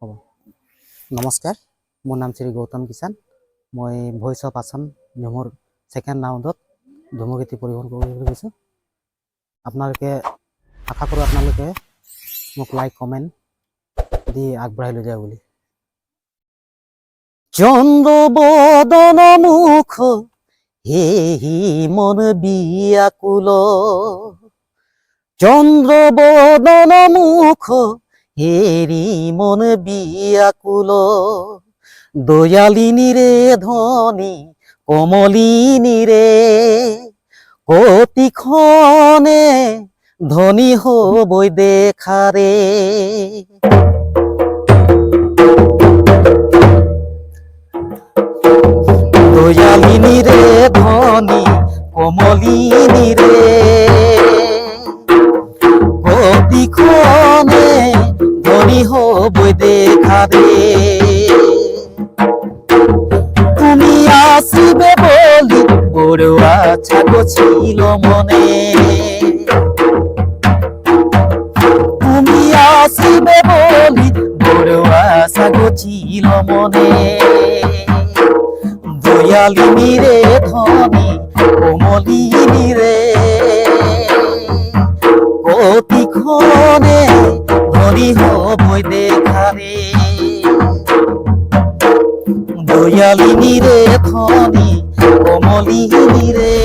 হ'ব। নমস্কাৰ, মোৰ নাম শ্ৰী গৌতম কিষাণ। মই ভইচ অফ আছাম মোৰ ছেকেণ্ড ৰাউণ্ডত ধুমুগীতি পৰিৱেশন কৰিবলৈ গৈছোঁ। আপোনালোকে আশা কৰোঁ আপোনালোকে মোক লাইক কমেণ্ট দি আগবঢ়াই লৈ যায় বুলি। চন্দ্ৰ বদন মুখ হেহি মন বিয়াকুল, চন্দ্ৰ বদন মুখ হেৰি মন বিয়াকুল, দয়ালিনী ৰে ধনী কমলিনী ৰে, কতিখনে ধনী হবই দেখাৰে। দয়ালিনী রে ধনী কমলিনী রে, কতিখনে ধনী হবই দেখারে। তুমি আসিবে বলি বড় আশা ছিল মনে, তুমি আসিবে বলি বড় আশা ছিল মনে, দয়ালিনী রে ধনী কমলিনী রে, কতিখনে ধনী হবই দেখারে। দয়ালিনী রে ধনী কমলিনী রে,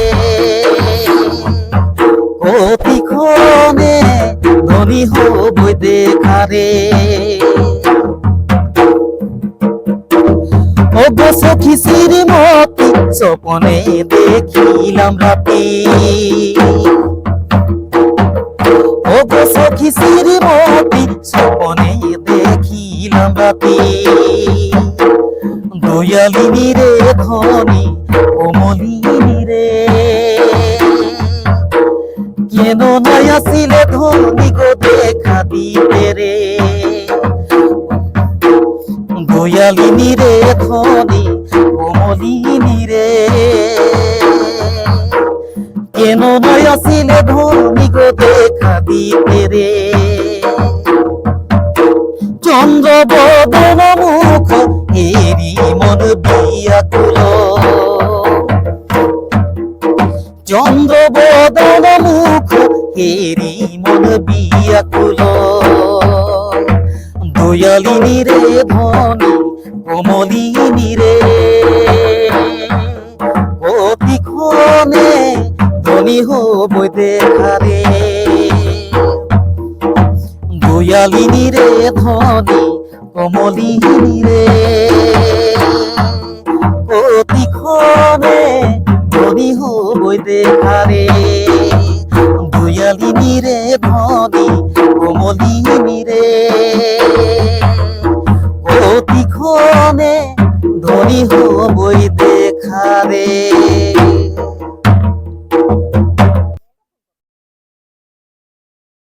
কতিখনে ধনী হবই দেখারে। ওগো সখী শ্রীমতী স্বপনে দেখিলাম রাতে, ওগো সখী শ্রীমতী স্বপনে দেখিলাম রাতে, দয়ালিনী রে ধনী কমলিনী রে, কেন নয় আসিলে ধনী গো দেখা দিতে রে। দয়ালিনী রে ধনী কমলিনী রে, কেন নয় আসিলে ধনী গো দেখা দিতে রে। চন্দ্র বদন মুখ হেরি মন বিয়াকুল, চন্দ্র বদন মুখ হেরি মন বিয়াকুল, দয়ালিনী রে ধনী কমলিনী রে, কতিখনে ধনী হবই দেখারে। দয়ালিনী রে ধনী কমলিনী রে, কতিখনে ধনী হবই দেখারে। দয়ালিনী রে ধনী কমলিনী রে, কতিখনে ধনী হবই দেখারে।